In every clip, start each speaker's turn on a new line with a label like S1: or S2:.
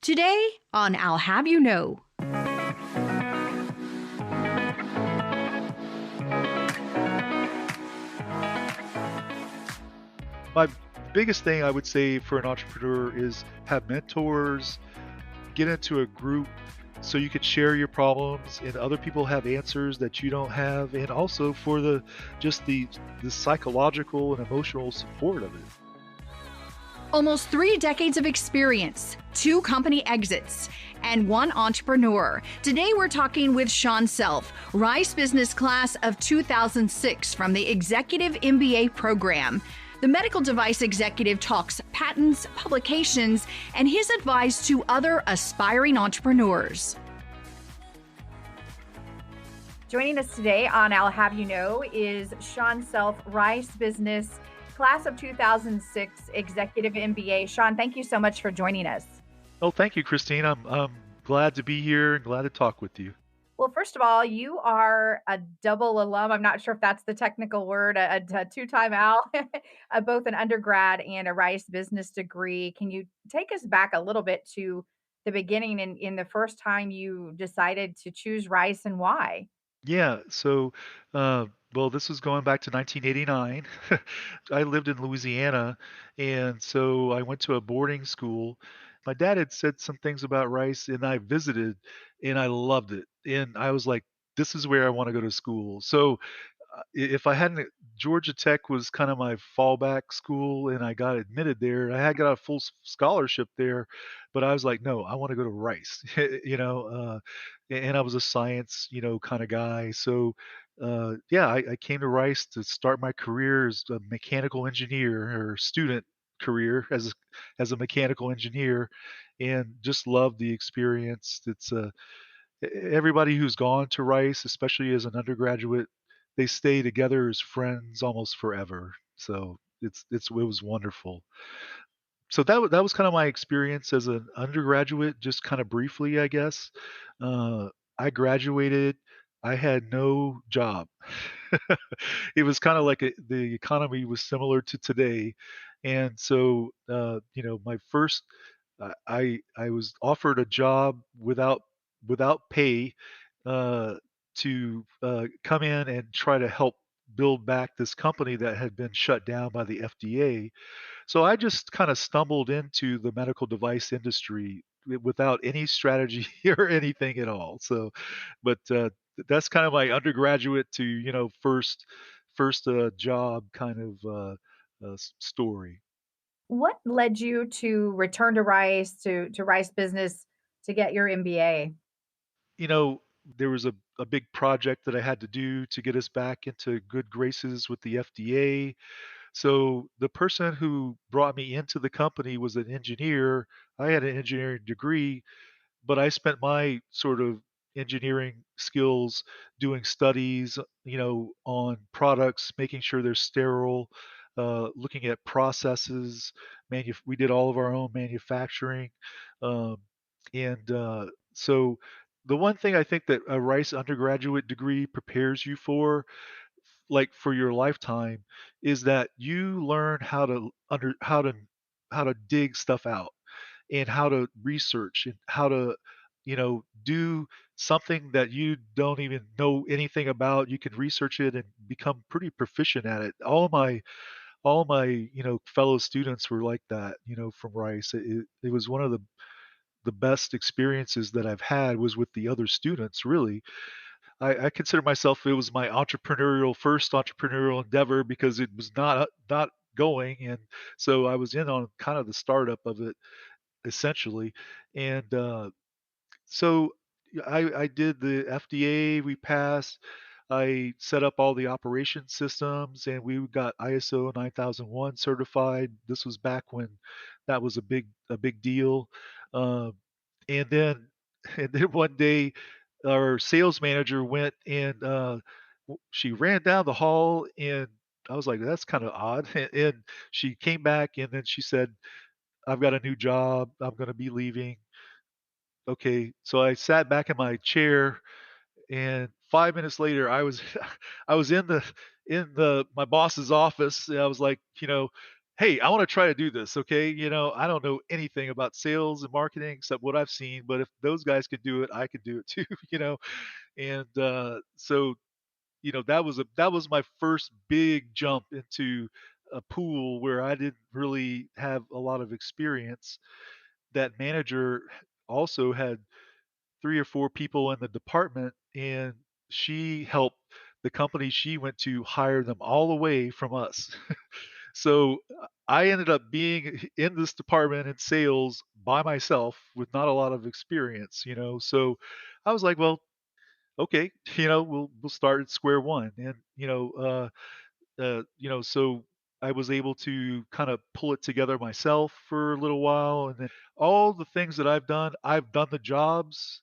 S1: Today on I'll Have You Know.
S2: My biggest thing I would say for an entrepreneur is have mentors, get into a group so you can share your problems and other people have answers that you don't have, and also for the psychological and emotional support of it.
S1: Almost 3 decades of experience, 2 company exits, and 1 entrepreneur. Today we're talking with Sean Self, Rice Business Class of 2006 from the Executive MBA program. The medical device executive talks patents, publications, and his advice to other aspiring entrepreneurs. Joining us today on I'll Have You Know is Sean Self, Rice Business Class of 2006 Executive MBA. Sean, thank you so much for joining us.
S2: Oh, thank you, Christine. I'm glad to be here and glad to talk with you.
S1: Well, first of all, you are a double alum. I'm not sure if that's the technical word, a two-time Al, both an undergrad and a Rice business degree. Can you take us back a little bit to the beginning in the first time you decided to choose Rice and why?
S2: Yeah, so, well, this was going back to 1989. I lived in Louisiana, and so I went to a boarding school. My dad had said some things about Rice, and I visited, and I loved it. And I was like, this is where I want to go to school. So if I hadn't, Georgia Tech was kind of my fallback school, and I got admitted there. I had got a full scholarship there, but I was like, no, I want to go to Rice, and I was a science, kind of guy. So, yeah, I came to Rice to start my career as a mechanical engineer or student career as a mechanical engineer, and just loved the experience. Everybody who's gone to Rice, especially as an undergraduate, they stay together as friends almost forever. So it was wonderful. So that was kind of my experience as an undergraduate, just kind of briefly, I guess. Uh, I graduated. I had no job. It was kind of like the economy was similar to today, and so my first, I was offered a job without pay, uh, to come in and try to help build back this company that had been shut down by the FDA. So I just kind of stumbled into the medical device industry without any strategy or anything at all. So, but that's kind of my undergraduate to first job kind of story.
S1: What led you to return to Rice, to Rice Business to get your MBA?
S2: There was a big project that I had to do to get us back into good graces with the FDA. So the person who brought me into the company was an engineer. I had an engineering degree, but I spent my sort of engineering skills doing studies, on products, making sure they're sterile, looking at processes. We did all of our own manufacturing, um, and so the one thing I think that a Rice undergraduate degree prepares you for, like for your lifetime, is that you learn how to dig stuff out and how to research and how to do something that you don't even know anything about. You can research it and become pretty proficient at it. All my fellow students were like that, from Rice. It was one of the best experiences that I've had was with the other students, really. I consider myself, it was my first entrepreneurial endeavor, because it was not going, and so I was in on kind of the startup of it, essentially. And so I did the FDA, we passed. I set up all the operation systems, and we got ISO 9001 certified. This was back when that was a big deal. Um, and then and then one day, our sales manager went and she ran down the hall, and I was like, that's kind of odd. And she came back, and then she said, I've got a new job. I'm going to be leaving. Okay, so I sat back in my chair, and 5 minutes later, I was I was in the my boss's office, and I was like, "Hey, I want to try to do this, okay? I don't know anything about sales and marketing except what I've seen, but if those guys could do it, I could do it too." you know? And so that was my first big jump into a pool where I didn't really have a lot of experience. That manager also had 3 or 4 people in the department, and she helped the company she went to hire them all away from us. So, I ended up being in this department in sales by myself with not a lot of experience. So, I was like, "Well, okay, we'll start at square one." And, so I was able to kind of pull it together myself for a little while, and then all the things that I've done the jobs,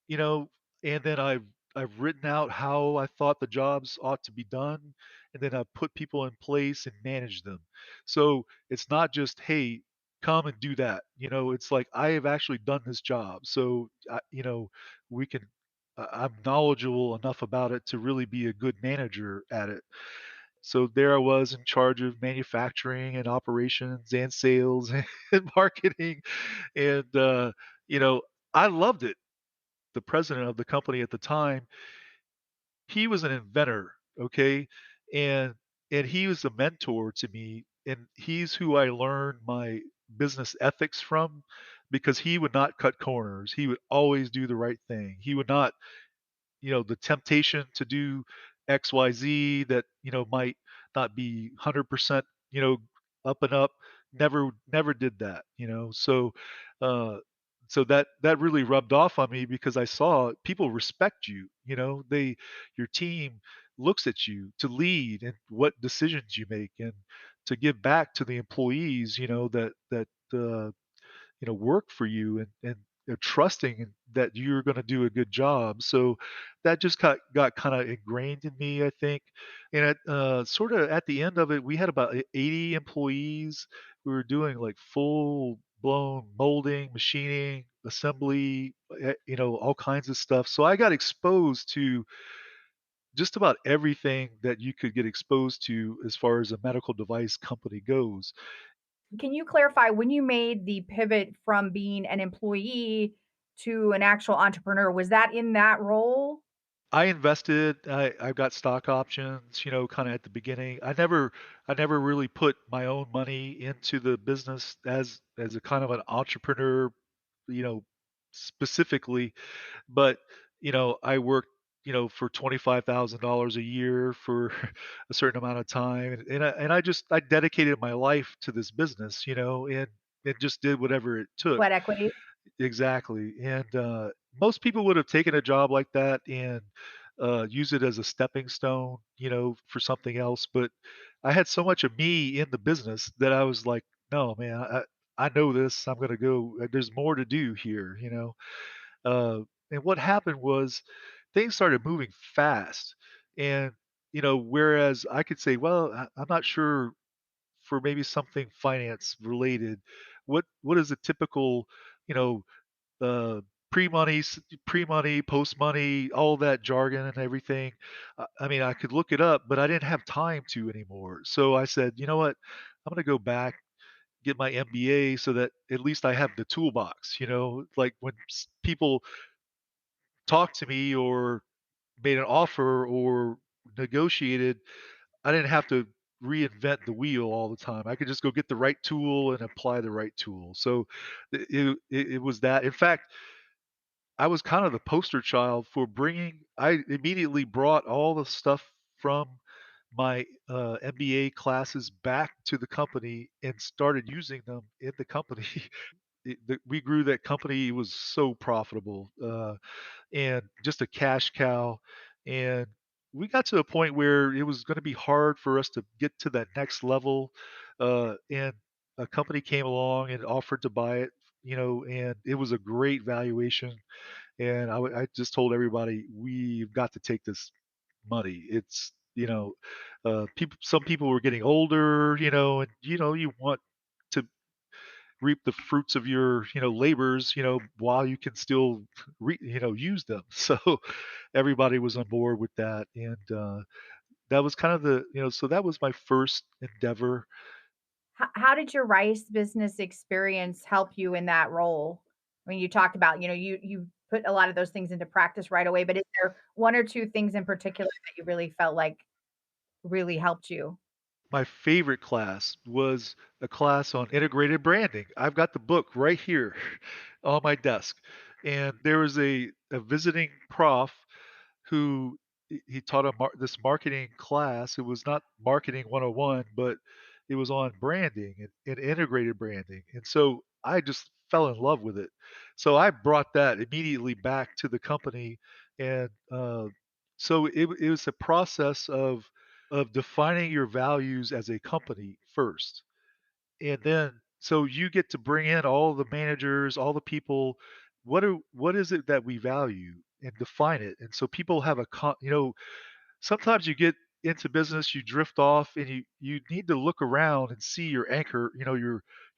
S2: you know, and then I've written out how I thought the jobs ought to be done, and then I've put people in place and managed them. So it's not just, hey, come and do that. It's like I have actually done this job. So we can. I'm knowledgeable enough about it to really be a good manager at it. So there I was in charge of manufacturing and operations and sales and marketing, and you know I loved it. The president of the company at the time, he was an inventor, okay? And he was a mentor to me, and he's who I learned my business ethics from because he would not cut corners. He would always do the right thing. He would not, the temptation to do XYZ that, might not be 100%, up and up, never did that. Uh, so that really rubbed off on me because I saw people respect you, your team looks at you to lead and what decisions you make and to give back to the employees, that work for you and trusting that you're going to do a good job. So that just got kind of ingrained in me, I think. And sort of at the end of it, we had about 80 employees. We were doing like full blown molding, machining, assembly, all kinds of stuff. So I got exposed to just about everything that you could get exposed to as far as a medical device company goes.
S3: Can you clarify when you made the pivot from being an employee to an actual entrepreneur, was that in that role?
S2: I invested, I've got stock options, kinda at the beginning. I never really put my own money into the business as a kind of an entrepreneur, you know, specifically, but, I worked, for $25,000 a year for a certain amount of time, and I dedicated my life to this business, and just did whatever it took.
S3: Sweat equity?
S2: Exactly, and, most people would have taken a job like that and, use it as a stepping stone, for something else, but I had so much of me in the business that I was like, "No, man, I know this, I'm gonna go there's more to do here." And what happened was things started moving fast, and, whereas I could say, "Well, I'm not sure for maybe something finance related, what is a typical, you know, uh, pre-money, pre-money, post-money, all that jargon and everything. I mean, I could look it up, but I didn't have time to anymore. So I said, you know what? I'm going to go back, get my MBA so that at least I have the toolbox. Like when people talked to me or made an offer or negotiated, I didn't have to reinvent the wheel all the time. I could just go get the right tool and apply the right tool. So it was that. In fact, I was kind of the poster child for I immediately brought all the stuff from my, MBA classes back to the company and started using them in the company. We grew that company, it was so profitable, and just a cash cow, and we got to a point where it was gonna be hard for us to get to that next level, and a company came along and offered to buy it, and it was a great valuation. And I just told everybody, "We've got to take this money." It's, some people were getting older, and, you want to reap the fruits of your, labors, while you can still use them. So everybody was on board with that. And, that was kind of so that was my first endeavor.
S3: How did your rice business experience help you in that role? I mean, you talked about, you put a lot of those things into practice right away, but is there 1 or 2 things in particular that you really felt like really helped you?
S2: My favorite class was a class on integrated branding. I've got the book right here on my desk. And there was a visiting prof who he taught this marketing class. It was not marketing 101, but it was on branding and integrated branding. And so I just fell in love with it. So I brought that immediately back to the company. And so it was a process of defining your values as a company first. And then so you get to bring in all the managers, all the people. What is it that we value and define it? And so people have sometimes you get into business, you drift off, and you need to look around and see your anchor,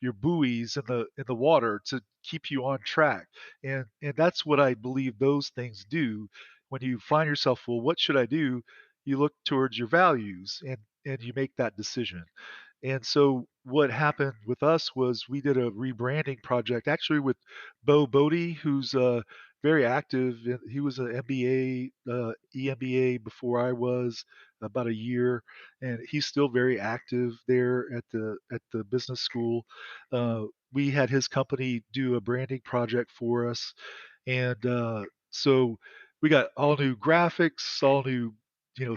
S2: your buoys in the water to keep you on track. And that's what I believe those things do. When you find yourself, well, what should I do? You look towards your values and you make that decision. And so what happened with us was we did a rebranding project actually with Bo Bodie, who's very active. He was an MBA, EMBA before I was about a year, and he's still very active there at the business school. We had his company do a branding project for us, and so we got all new graphics, all new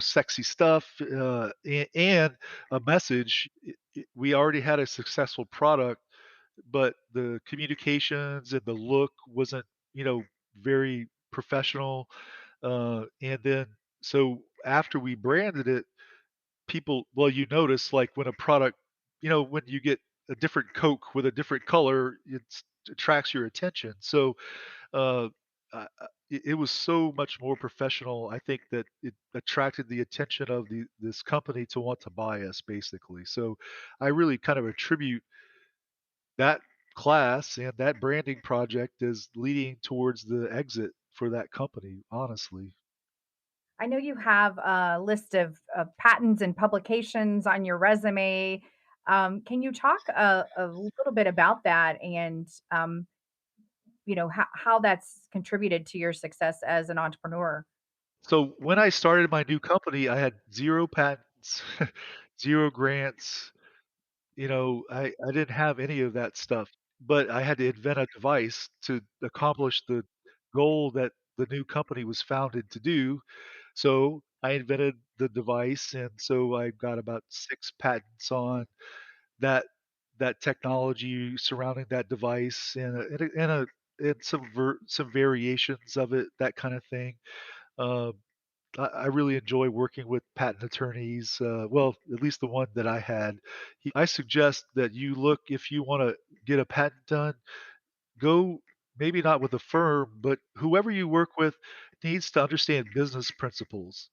S2: sexy stuff, and a message. We already had a successful product, but the communications and the look wasn't, very professional. And then, so after we branded it, well, you notice like when a product, when you get a different Coke with a different color, it attracts your attention. So uh, it was so much more professional. I think that it attracted the attention of this company to want to buy us, basically. So I really kind of attribute that class and that branding project as leading towards the exit for that company, honestly.
S3: I know you have a list of patents and publications on your resume. Can you talk a little bit about that and how that's contributed to your success as an entrepreneur?
S2: So when I started my new company, I had zero patents, zero grants. I didn't have any of that stuff, but I had to invent a device to accomplish the goal that the new company was founded to do. So I invented the device, and so I got about 6 patents on that technology surrounding that device and some variations of it, that kind of thing. Um, I really enjoy working with patent attorneys. Well, at least the one that I had. I suggest that you look if you want to get a patent done, go maybe not with a firm, but whoever you work with needs to understand business principles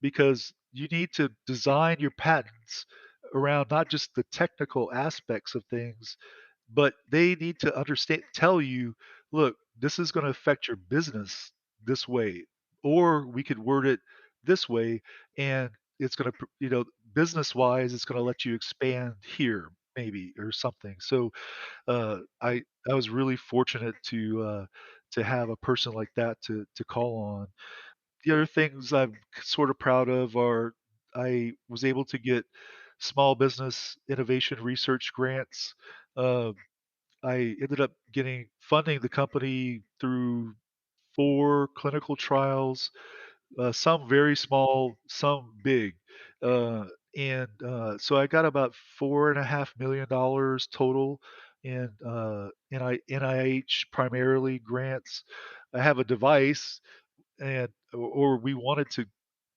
S2: because you need to design your patents around not just the technical aspects of things, but they need to understand, tell you, look, this is going to affect your business this way, or we could word it this way, and it's going to, business wise, it's going to let you expand here, maybe, or something. So I was really fortunate to have a person like that to call on. The other things I'm sort of proud of are I was able to get small business innovation research grants. Uh, I ended up getting funding the company through 4 clinical trials, some very small, some big. Uh, and so I got about $4.5 million total in NIH primarily grants. I have a device, or we wanted to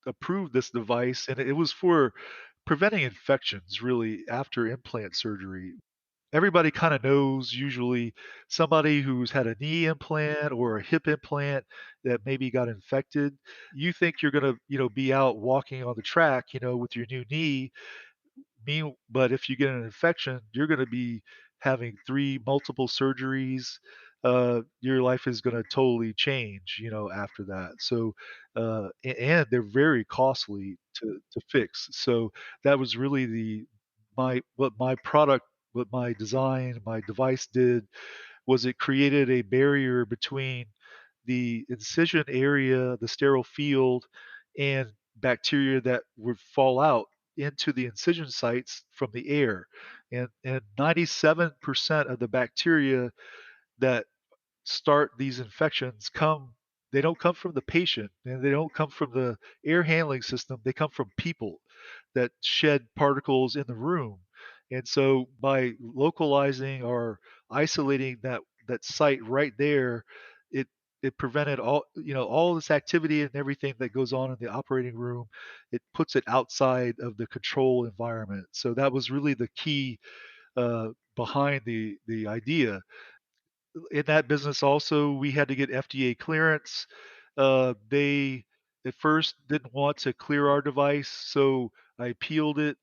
S2: approve this device, and it was for preventing infections really after implant surgery. Everybody kind of knows usually somebody who's had a knee implant or a hip implant that maybe got infected. You think you're going to, be out walking on the track, with your new knee. But if you get an infection, you're going to be having 3 multiple surgeries. Your life is going to totally change, after that. So, and they're very costly to fix. So that was really what my product what my design, my device did was it created a barrier between the incision area, the sterile field, and bacteria that would fall out into the incision sites from the air. And 97% of the bacteria that start these infections come they don't come from the patient and they don't come from the air handling system. They come from people that shed particles in the room. And so by localizing or isolating that site right there, it it prevented all this activity and everything that goes on in the operating room. It puts it outside of the control environment. So that was really the key behind the idea. In that business also, we had to get FDA clearance. They at first didn't want to clear our device, so I appealed it.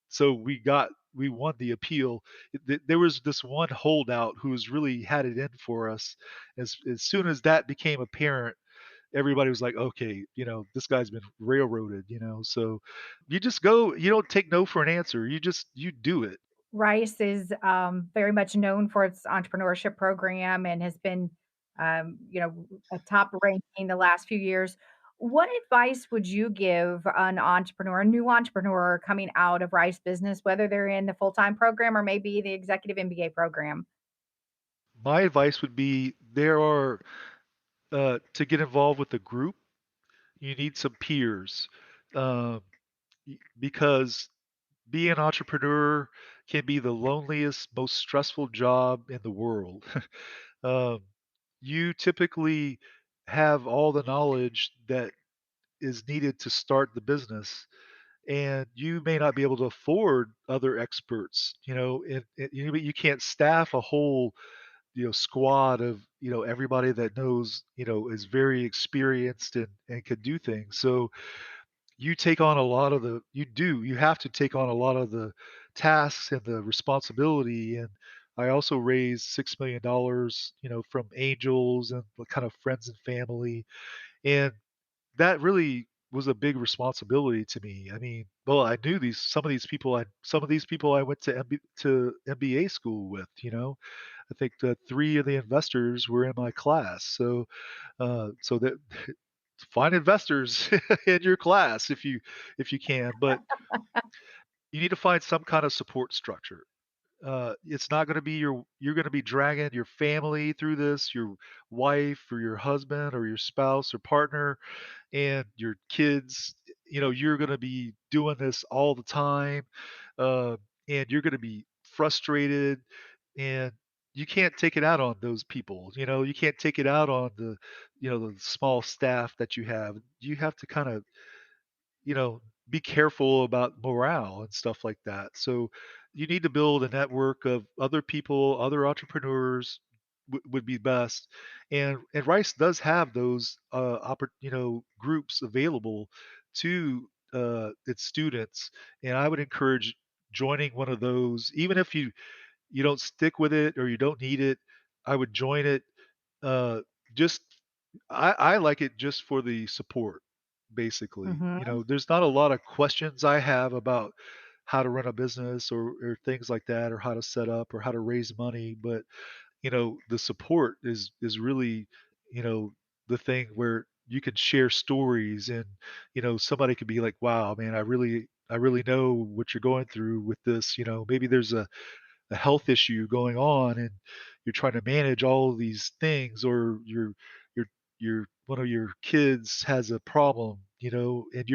S2: So we won the appeal. There was this one holdout who was really had it in for us. As soon as that became apparent, everybody was like, okay, this guy's been railroaded. So you just go. You don't take no for an answer. You do it.
S3: Rice is very much known for its entrepreneurship program and has been, a top ranking the last few years. What advice would you give an entrepreneur, a new entrepreneur coming out of Rice Business, whether they're in the full time program or maybe the executive MBA program?
S2: My advice would be there are to get involved with a group, you need some peers, um, because being an entrepreneur can be the loneliest, most stressful job in the world. um, you typically have all the knowledge that is needed to start the business, and you may not be able to afford other experts. You can't staff a whole squad of everybody that knows is very experienced and can do things. So you take on a lot of the you have to take on a lot of the tasks and the responsibility. And I also raised $6 million from angels and the kind of friends and family. And that really was a big responsibility to me. I mean, well, I knew some of these people I went to MBA school with. I think three of the investors were in my class. So that find investors in your class if you can, but you need to find some kind of support structure. It's not going to be you're going to be dragging your family through this, your wife or your husband or your spouse or partner and your kids. You're going to be doing this all the time, uh, and you're going to be frustrated, and you can't take it out on those people. You can't take it out on the small staff that you have. You have to kind of you know, be careful about morale and stuff like that. So you need to build a network of other people, other entrepreneurs would be best. And Rice does have those groups available to its students. And I would encourage joining one of those, even if you don't stick with it or you don't need it. I would join it. Uh, just I like it just for the support, basically.
S3: Mhm.
S2: There's not a lot of questions I have about how to run a business or things like that, or how to set up or how to raise money. But the support is really you know the thing where you can share stories, and somebody could be like, wow, man, I really know what you're going through with this. Maybe there's a health issue going on, and you're trying to manage all of these things, or your one of your kids has a problem, and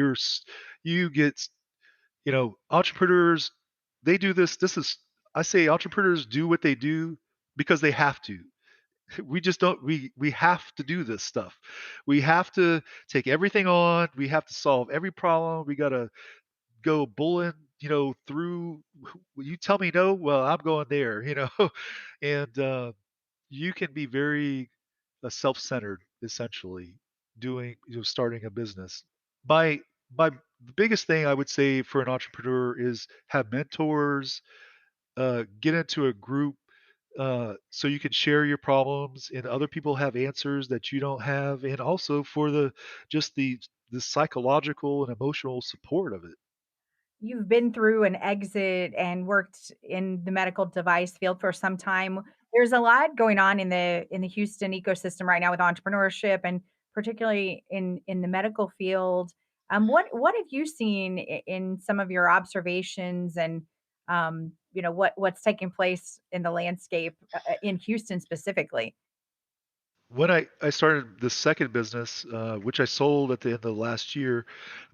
S2: you get entrepreneurs, they do this is I say entrepreneurs do what they do because they have to. We just don't we have to do this stuff. We have to take everything on. We have to solve every problem. We got to go bullying, through. You tell me no, well, I'm going there, and you can be very self-centered, essentially, doing, starting a business. My the biggest thing I would say for an entrepreneur is have mentors, get into a group so you can share your problems and other people have answers that you don't have, and also for the just the psychological and emotional support of it.
S3: you've been through an exit and worked in the medical device field for some time. There's a lot going on in the Houston ecosystem right now with entrepreneurship and particularly in the medical field. What have you seen in some of your observations and what's taking place in the landscape in Houston specifically?
S2: When I started the second business, which I sold at the end of last year,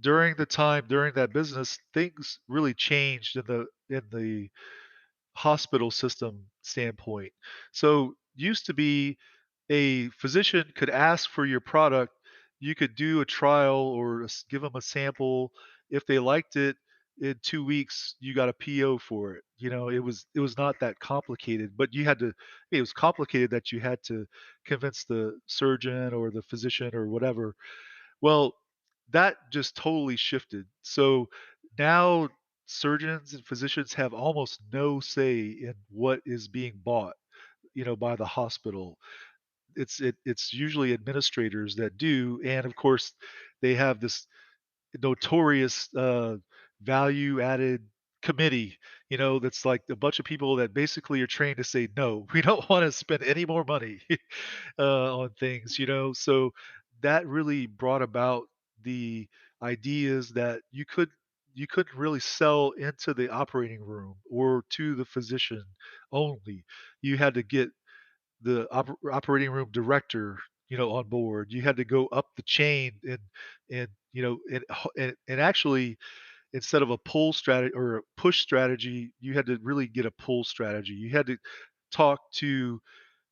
S2: during that business, things really changed in the hospital system standpoint. So used to be a physician could ask for your product, you could do a trial or give them a sample. If they liked it, in 2 weeks you got a PO for it. It was not that complicated, but it was complicated that you had to convince the surgeon or the physician or whatever. Well, that just totally shifted. So now surgeons and physicians have almost no say in what is being bought, by the hospital. It's usually administrators that do, and of course, they have this notorious value added committee, that's like a bunch of people that basically are trained to say no. We don't want to spend any more money on things, so that really brought about the ideas that you couldn't really sell into the operating room or to the physician only. You had to get the operating room director, on board. You had to go up the chain, and actually, instead of a pull strategy or a push strategy, you had to really get a pull strategy. You had to talk to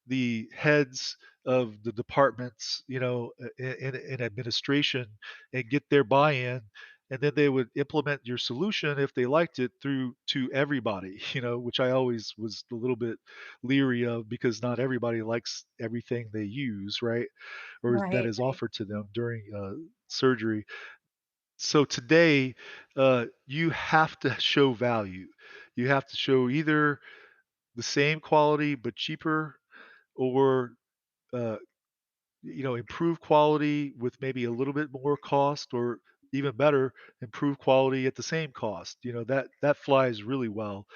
S2: the heads of the departments, in administration, and get their buy-in, and then they would implement your solution if they liked it through to everybody, which I always was a little bit leery of because not everybody likes everything they use, right? Or that
S3: Right,
S2: is
S3: right.
S2: offered to them during surgery. So today, you have to show value. You have to show either the same quality but cheaper, or uh, improve quality with maybe a little bit more cost, or even better, improve quality at the same cost. That flies really well.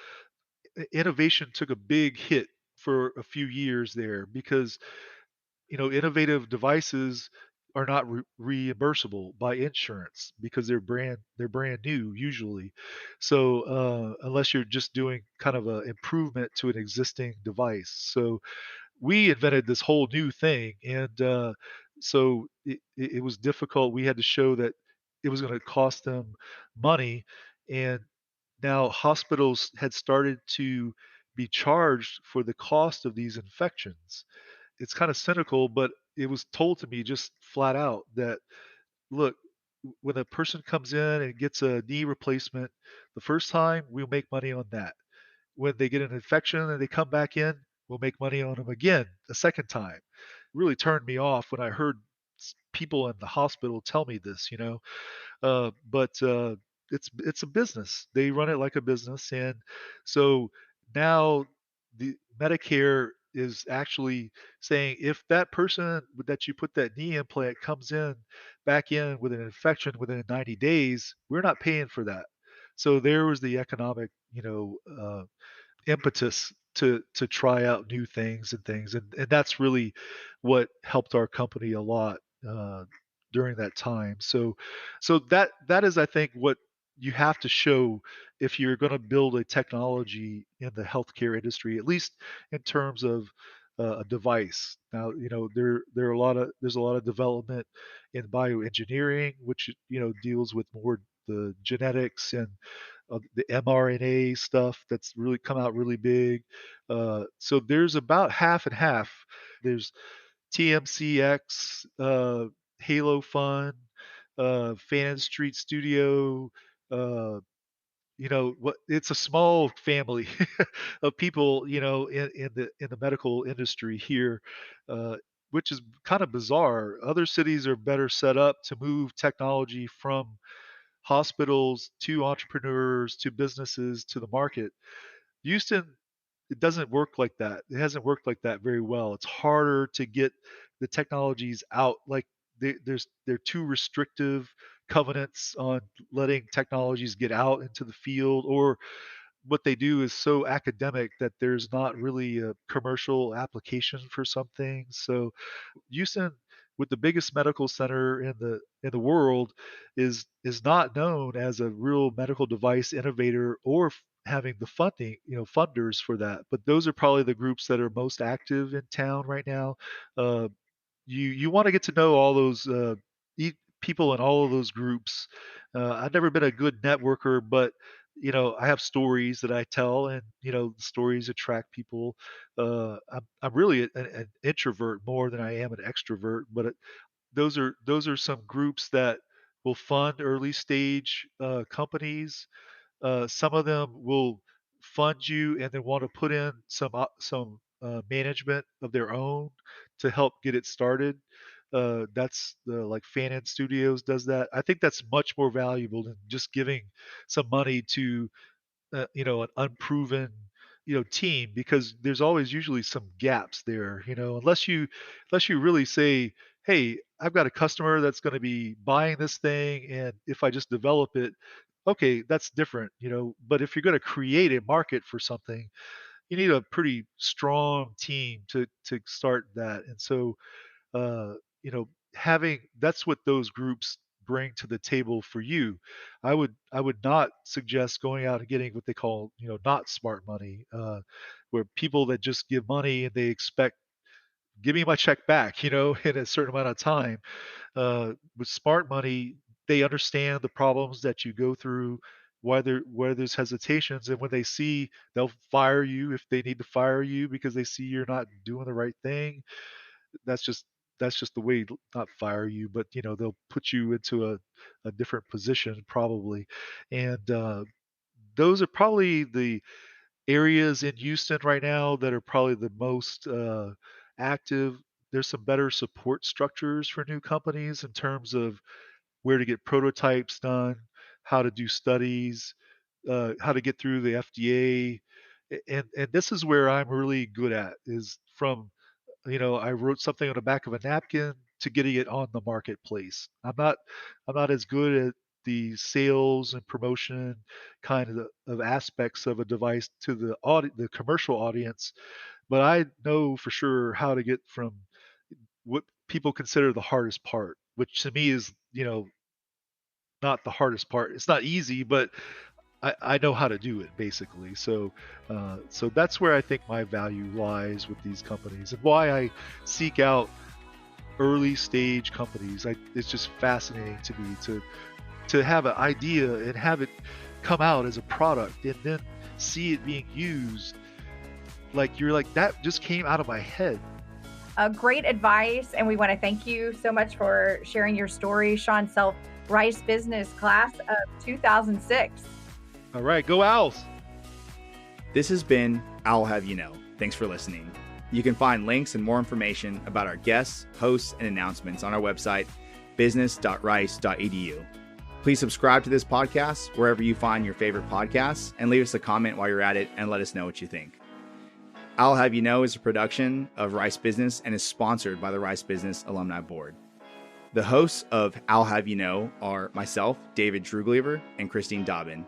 S2: Innovation took a big hit for a few years there because innovative devices are not reimbursable by insurance because they're brand new usually. So unless you're just doing kind of an improvement to an existing device, so we invented this whole new thing, and so it was difficult. We had to show that it was going to cost them money, and now hospitals had started to be charged for the cost of these infections. It's kind of cynical, but it was told to me just flat out that, look, when a person comes in and gets a knee replacement the first time, we'll make money on that. When they get an infection and they come back in, we'll make money on them again a second time. It really turned me off when I heard people in the hospital tell me this, but it's a business. They run it like a business, and so now the Medicare is actually saying if that person that you put that knee implant comes in back in with an infection within 90 days, we're not paying for that. So there was the economic, impetus to try out new things and things, and that's really what helped our company a lot during that time. So that is, I think, what you have to show if you're going to build a technology in the healthcare industry, at least in terms of a device. Now, there's a lot of development in bioengineering, which deals with more the genetics and the mRNA stuff that's really come out really big. So there's about half and half. There's TMCX, Halo Fun, Fan Street Studio. Uh, what? It's a small family of people, in the medical industry here, uh, which is kind of bizarre. Other cities are better set up to move technology from hospitals to entrepreneurs to businesses to the market. Houston, it doesn't work like that. It hasn't worked like that very well. It's harder to get the technologies out. Like they're too restrictive covenants on letting technologies get out into the field, or what they do is so academic that there's not really a commercial application for some things. So Houston, with the biggest medical center in the world, is not known as a real medical device innovator or having the funding, funders for that. But those are probably the groups that are most active in town right now. Uh, you want to get to know all those people in all of those groups. I've never been a good networker, but I have stories that I tell, and the stories attract people. I'm really an introvert more than I am an extrovert, but those are some groups that will fund early stage companies. Some of them will fund you and then want to put in some management of their own to help get it started. That's like Fanon Studios does that. I think that's much more valuable than just giving some money to an unproven team, because there's always usually some gaps there, unless you really say, hey, I've got a customer that's going to be buying this thing, and if I just develop it, okay, that's different, but if you're going to create a market for something, you need a pretty strong team to start that. And so uh, having that's what those groups bring to the table for you. I would not suggest going out and getting what they call not smart money, where people that just give money and they expect, give me my check back, in a certain amount of time. With smart money, they understand the problems that you go through, where there's hesitations, and when they see, they'll fire you if they need to fire you because they see you're not doing the right thing. that's just that's just the way, not fire you, but they'll put you into a different position probably. And those are probably the areas in Houston right now that are probably the most active. There's some better support structures for new companies in terms of where to get prototypes done, how to do studies, how to get through the FDA. And this is where I'm really good at, is from I wrote something on the back of a napkin to getting it on the marketplace. I'm not as good at the sales and promotion kind of aspects of a device to the commercial audience, but I know for sure how to get from what people consider the hardest part, which to me is, not the hardest part. It's not easy, but I know how to do it basically. So that's where I think my value lies with these companies, and why I seek out early stage companies. It's just fascinating to me to have an idea and have it come out as a product, and then see it being used. Like, you're like, that just came out of my head.
S3: Great advice. And we want to thank you so much for sharing your story, Sean Self, Rice Business Class of 2006.
S2: All right, go Owls.
S4: This has been I'll Have You Know. Thanks for listening. You can find links and more information about our guests, hosts, and announcements on our website, business.rice.edu. Please subscribe to this podcast wherever you find your favorite podcasts, and leave us a comment while you're at it and let us know what you think. I'll Have You Know is a production of Rice Business and is sponsored by the Rice Business Alumni Board. The hosts of I'll Have You Know are myself, David Trugliever, and Christine Dobbyn.